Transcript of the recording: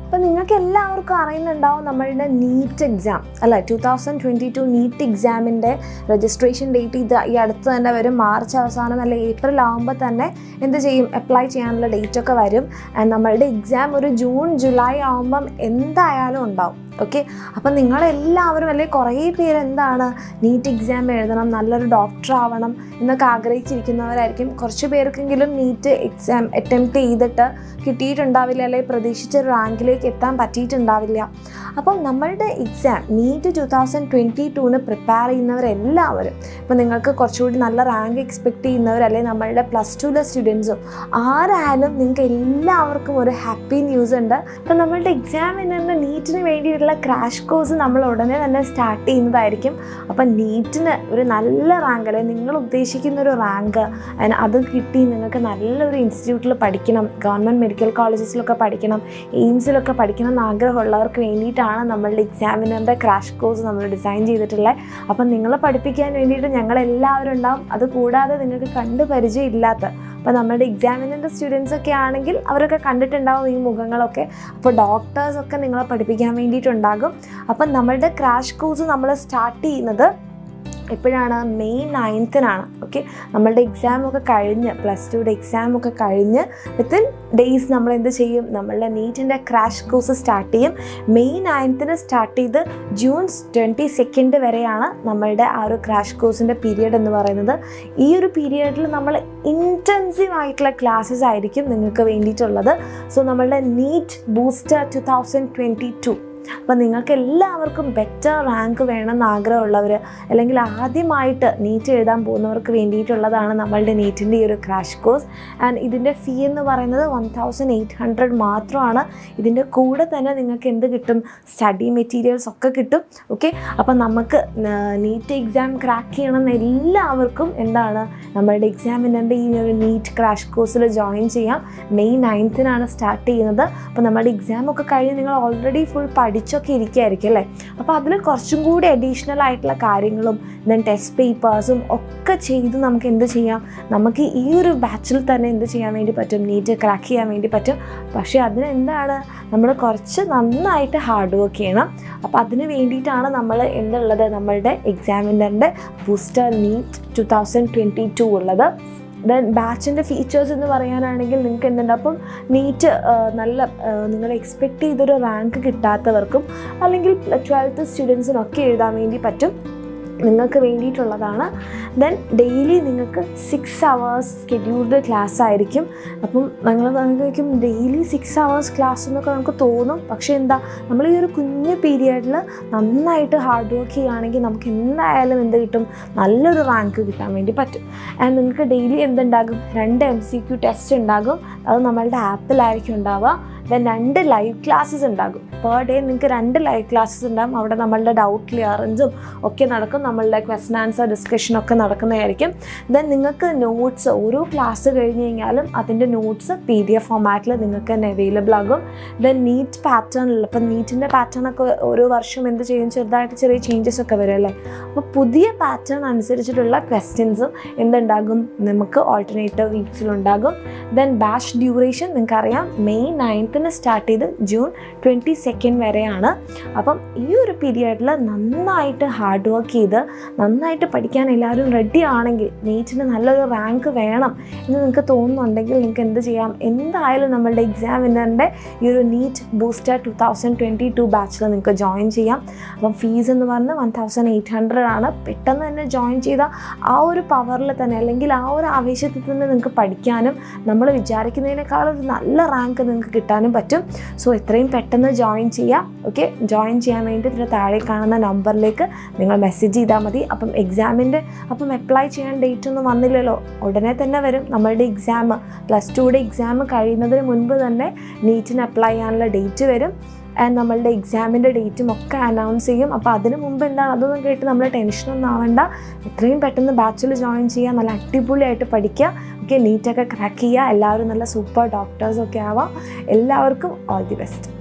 അപ്പോൾ നിങ്ങൾക്ക് എല്ലാവർക്കും അറിയുന്നുണ്ടാവും നമ്മളുടെ നീറ്റ് എക്സാം അല്ലേ, 2022 നീറ്റ് എക്സാമിൻ്റെ രജിസ്ട്രേഷൻ ഡേറ്റ് ഈ അടുത്ത് തന്നെ വരും. മാർച്ച് അവസാനം അല്ലെ ഏപ്രിൽ ആകുമ്പോൾ തന്നെ എന്ത് ചെയ്യും, അപ്ലൈ ചെയ്യാനുള്ള ഡേറ്റൊക്കെ വരും. നമ്മളുടെ എക്സാം ഒരു ജൂൺ ജൂലൈ ആകുമ്പം എന്തായാലും ഉണ്ടാവും. ഓക്കെ, അപ്പം നിങ്ങളെല്ലാവരും അല്ലെങ്കിൽ കുറേ പേര് എന്താണ് നീറ്റ് എക്സാം എഴുതണം, നല്ലൊരു ഡോക്ടർ ആവണം എന്നൊക്കെ ആഗ്രഹിച്ചിരിക്കുന്നവരായിരിക്കും. കുറച്ച് പേർക്കെങ്കിലും നീറ്റ് എക്സാം അറ്റംപ്റ്റ് ചെയ്തിട്ട് കിട്ടിയിട്ടുണ്ടാവില്ല, അല്ലെങ്കിൽ പ്രതീക്ഷിച്ച റാങ്കിലേക്ക് എത്താൻ പറ്റിയിട്ടുണ്ടാവില്ല. അപ്പം നമ്മളുടെ എക്സാം നീറ്റ് 2022 പ്രിപ്പയർ ചെയ്യുന്നവരെല്ലാവരും, ഇപ്പം നിങ്ങൾക്ക് കുറച്ചുകൂടി നല്ല റാങ്ക് എക്സ്പെക്റ്റ് ചെയ്യുന്നവർ അല്ലെങ്കിൽ നമ്മളുടെ +2 സ്റ്റുഡൻസും ആരായാലും നിങ്ങൾക്ക് എല്ലാവർക്കും ഒരു ഹാപ്പി ന്യൂസ് ഉണ്ട്. അപ്പം നമ്മളുടെ എക്സാമിന് നീറ്റിന് വേണ്ടിയിട്ടുള്ള ക്രാഷ് കോഴ്സ് നമ്മൾ ഉടനെ തന്നെ സ്റ്റാർട്ട് ചെയ്യുന്നതായിരിക്കും. അപ്പം നീറ്റിന് ഒരു നല്ല റാങ്ക് അല്ലെങ്കിൽ നിങ്ങൾ ഉദ്ദേശിക്കുന്ന ഒരു റാങ്ക് അത് കിട്ടി നിങ്ങൾക്ക് നല്ലൊരു ഇൻസ്റ്റിറ്റ്യൂട്ടിൽ പഠിക്കണം, ഗവൺമെൻറ് മെഡിക്കൽ കോളേജസിലൊക്കെ പഠിക്കണം, എയിംസിലൊക്കെ പഠിക്കണം എന്ന് ആഗ്രഹമുള്ളവർക്ക് വേണ്ടിയിട്ടാണ് നമ്മളുടെ എക്സാമിനറിൻ്റെ ക്രാഷ് കോഴ്സ് നമ്മൾ ഡിസൈൻ ചെയ്തിട്ടുള്ളത്. അപ്പം നിങ്ങളെ പഠിപ്പിക്കാൻ വേണ്ടിയിട്ട് ഞങ്ങളെല്ലാവരും ഉണ്ടാവും. അതുകൂടാതെ നിങ്ങൾക്ക് കണ്ട് പരിചയമില്ലാത്ത, അപ്പോൾ നമ്മുടെ എക്സാമിനറിൻ്റെ സ്റ്റുഡൻസൊക്കെ ആണെങ്കിൽ അവരൊക്കെ കണ്ടിട്ടുണ്ടാവും ഈ മുഖങ്ങളൊക്കെ. അപ്പോൾ ഡോക്ടേഴ്സൊക്കെ നിങ്ങളെ പഠിപ്പിക്കാൻ വേണ്ടിയിട്ടുണ്ടാകും. അപ്പം നമ്മളുടെ ക്രാഷ് കോഴ്സ് നമ്മൾ സ്റ്റാർട്ട് ചെയ്യുന്നത് എപ്പോഴാണ്, മെയ് 9-നാണ്. ഓക്കെ, നമ്മളുടെ എക്സാമൊക്കെ കഴിഞ്ഞ് +2 എക്സാമൊക്കെ കഴിഞ്ഞ് വിത്തിൻ ഡേയ്സ് നമ്മൾ എന്ത് ചെയ്യും, നമ്മളുടെ നീറ്റിൻ്റെ ക്രാഷ് കോഴ്സ് സ്റ്റാർട്ട് ചെയ്യും. മെയ് 9-ന് സ്റ്റാർട്ട് ചെയ്ത് ജൂൺ 22 വരെയാണ് നമ്മളുടെ ആ ഒരു ക്രാഷ് കോഴ്സിൻ്റെ പീരിയഡ് എന്ന് പറയുന്നത്. ഈ ഒരു പീരിയഡിൽ നമ്മൾ ഇൻറ്റൻസീവ് ആയിട്ടുള്ള ക്ലാസ്സസ് ആയിരിക്കും നിങ്ങൾക്ക് വേണ്ടിയിട്ടുള്ളത്. സോ നമ്മളുടെ നീറ്റ് ബൂസ്റ്റർ 2022, അപ്പം നിങ്ങൾക്ക് എല്ലാവർക്കും ബെറ്റർ റാങ്ക് വേണമെന്ന് ആഗ്രഹമുള്ളവർ അല്ലെങ്കിൽ ആദ്യമായിട്ട് നീറ്റ് എഴുതാൻ പോകുന്നവർക്ക് വേണ്ടിയിട്ടുള്ളതാണ് നമ്മളുടെ നീറ്റിൻ്റെ ഈ ഒരു ക്രാഷ് കോഴ്സ്. ആൻഡ് ഇതിൻ്റെ ഫീ എന്ന് പറയുന്നത് 1800 മാത്രമാണ്. ഇതിൻ്റെ കൂടെ തന്നെ നിങ്ങൾക്ക് എന്ത് കിട്ടും, സ്റ്റഡി മെറ്റീരിയൽസ് ഒക്കെ കിട്ടും. ഓക്കെ, അപ്പം നമുക്ക് നീറ്റ് എക്സാം ക്രാക്ക് ചെയ്യണമെന്ന് എല്ലാവർക്കും എന്താണ് നമ്മളുടെ എക്സാമിനറിൻ്റെ ഈ ഒരു നീറ്റ് ക്രാഷ് കോഴ്സിൽ ജോയിൻ ചെയ്യാം. മെയ് 9-നാണ് സ്റ്റാർട്ട് ചെയ്യുന്നത്. അപ്പോൾ നമ്മുടെ എക്സാമൊക്കെ കഴിഞ്ഞ് നിങ്ങൾ ഓൾറെഡി ഫുൾ പഠിച്ചൊക്കെ ഇരിക്കുകയായിരിക്കും അല്ലേ. അപ്പോൾ അതിൽ കുറച്ചും കൂടി അഡീഷണൽ ആയിട്ടുള്ള കാര്യങ്ങളും ദെൻ ടെസ്റ്റ് പേപ്പേഴ്സും ഒക്കെ ചെയ്ത് നമുക്ക് എന്ത് ചെയ്യാം, നമുക്ക് ഈ ഒരു ബാച്ചിൽ തന്നെ എന്ത് ചെയ്യാൻ വേണ്ടി പറ്റും, നീറ്റ് ക്രാക്ക് ചെയ്യാൻ വേണ്ടി പറ്റും. പക്ഷേ അതിന് എന്താണ്, നമ്മൾ കുറച്ച് നന്നായിട്ട് ഹാർഡ് വർക്ക് ചെയ്യണം. അപ്പോൾ അതിന് വേണ്ടിയിട്ടാണ് നമ്മൾ എന്തുള്ളത്, നമ്മളുടെ എക്സാമിനറിൻ്റെ ബൂസ്റ്റർ നീറ്റ് 2022 ഉള്ളത്. ദെൻ ബാച്ചിൻ്റെ ഫീച്ചേഴ്സ് എന്ന് പറയാനാണെങ്കിൽ നിങ്ങൾക്ക് എന്തുണ്ട്, അപ്പം നീറ്റ് നല്ല നിങ്ങൾ എക്സ്പെക്റ്റ് ചെയ്തൊരു റാങ്ക് കിട്ടാത്തവർക്കും അല്ലെങ്കിൽ 12th സ്റ്റുഡൻസിനൊക്കെ എഴുതാൻ വേണ്ടി പറ്റും, നിങ്ങൾക്ക് വേണ്ടിയിട്ടുള്ളതാണ്. ദെൻ ഡെയിലി നിങ്ങൾക്ക് 6 hours സ്കെഡ്യൂൾഡ് ക്ലാസ് ആയിരിക്കും. അപ്പം നിങ്ങൾക്ക് ഡെയിലി 6 hours ക്ലാസ് എന്നൊക്കെ നമുക്ക് തോന്നും. പക്ഷേ എന്താ, നമ്മൾ ഈ ഒരു കുഞ്ഞു പീരിയഡിൽ നന്നായിട്ട് ഹാർഡ് വർക്ക് ചെയ്യുകയാണെങ്കിൽ നമുക്ക് എന്തായാലും എന്ത് കിട്ടും, നല്ലൊരു റാങ്ക് കിട്ടാൻ വേണ്ടി പറ്റും. ആൻഡ് നിങ്ങൾക്ക് ഡെയിലി എന്തുണ്ടാകും, 2 MCQ ടെസ്റ്റ് ഉണ്ടാകും. അത് നമ്മളുടെ ആപ്പിലായിരിക്കും ഉണ്ടാവുക. ദെൻ 2 ലൈവ് ക്ലാസ്സസ് ഉണ്ടാകും. പെർ ഡേ നിങ്ങൾക്ക് 2 ലൈവ് ക്ലാസ്സസ് ഉണ്ടാകും. അവിടെ നമ്മളുടെ ഡൗട്ട് ക്ലിയറൻസും ഒക്കെ നടക്കും, നമ്മളുടെ ക്വസ്റ്റൻ ആൻസർ ഡിസ്കഷനൊക്കെ നടക്കുന്നതായിരിക്കും. ദെൻ നിങ്ങൾക്ക് നോട്ട്സ് ഓരോ ക്ലാസ് കഴിഞ്ഞ് കഴിഞ്ഞാലും അതിൻ്റെ നോട്ട്സ് PDF ഫോമാറ്റിൽ നിങ്ങൾക്ക് തന്നെ അവൈലബിൾ ആകും. ദെൻ നീറ്റ് പാറ്റേണിൽ, ഇപ്പം നീറ്റിൻ്റെ പാറ്റേണൊക്കെ ഓരോ വർഷം എന്ത് ചെയ്യും, ചെറുതായിട്ട് ചെറിയ ചേഞ്ചസ് ഒക്കെ വരും അല്ലേ. അപ്പോൾ പുതിയ പാറ്റേൺ അനുസരിച്ചിട്ടുള്ള ക്വസ്റ്റ്യൻസും എന്തുണ്ടാകും, നമുക്ക് ഓൾട്ടർനേറ്റീവ് വീക്സിലുണ്ടാകും. ദെൻ ബാച്ച് ഡ്യൂറേഷൻ നിങ്ങൾക്കറിയാം, മെയ് 9 സ്റ്റാർട്ട് ചെയ്ത് ജൂൺ 22 വരെയാണ്. അപ്പം ഈ ഒരു പീരിയഡിൽ നന്നായിട്ട് ഹാർഡ് വർക്ക് ചെയ്ത് നന്നായിട്ട് പഠിക്കാൻ എല്ലാവരും റെഡി ആണെങ്കിൽ, നീറ്റിന് നല്ലൊരു റാങ്ക് വേണം എന്ന് നിങ്ങൾക്ക് തോന്നുന്നുണ്ടെങ്കിൽ നിങ്ങൾക്ക് എന്ത് ചെയ്യാം, എന്തായാലും നമ്മളുടെ എക്സാമിനറിൻ്റെ ഈ ഒരു നീറ്റ് ബൂസ്റ്റർ 2022 ബാച്ചിൽ നിങ്ങൾക്ക് ജോയിൻ ചെയ്യാം. അപ്പം ഫീസ് എന്ന് പറഞ്ഞാൽ 1800 ആണ്. പെട്ടെന്ന് തന്നെ ജോയിൻ ചെയ്ത ആ ഒരു പവറിൽ തന്നെ അല്ലെങ്കിൽ ആ ഒരു ആവേശത്തിൽ തന്നെ നിങ്ങൾക്ക് പഠിക്കാനും നമ്മൾ വിചാരിക്കുന്നതിനേക്കാൾ ഒരു നല്ല റാങ്ക് നിങ്ങൾക്ക് കിട്ടാനും പറ്റും. സോ എത്രയും പെട്ടെന്ന് ജോയിൻ ചെയ്യാം. ഓക്കെ, ജോയിൻ ചെയ്യാൻ വേണ്ടി ഇതിന് താഴെ കാണുന്ന നമ്പറിലേക്ക് നിങ്ങൾ മെസ്സേജ് ചെയ്താൽ മതി. അപ്പം അപ്ലൈ ചെയ്യാൻ ഡേറ്റ് ഒന്നും വന്നില്ലല്ലോ, ഉടനെ തന്നെ വരും. നമ്മളുടെ എക്സാം +2 എക്സാം കഴിയുന്നതിന് മുൻപ് തന്നെ നീറ്റിന് അപ്ലൈ ചെയ്യാനുള്ള ഡേറ്റ് വരും. ആൻഡ് നമ്മളുടെ എക്സാമിൻ്റെ ഡേറ്റും ഒക്കെ അനൗൺസ് ചെയ്യും. അപ്പോൾ അതിന് മുമ്പ് എന്താണ്, അതൊന്നും കേട്ട് നമ്മൾ ടെൻഷനൊന്നും ആവേണ്ട. എത്രയും പെട്ടെന്ന് ബാച്ചിൽ ജോയിൻ ചെയ്യുക, നല്ല അടിപൊളിയായിട്ട് പഠിക്കുക. ഓക്കെ, നീറ്റൊക്കെ ക്രാക്ക് ചെയ്യുക. എല്ലാവരും നല്ല സൂപ്പർ ഡോക്ടേഴ്സൊക്കെ ആവാം. എല്ലാവർക്കും ഓൾ ദി ബെസ്റ്റ്.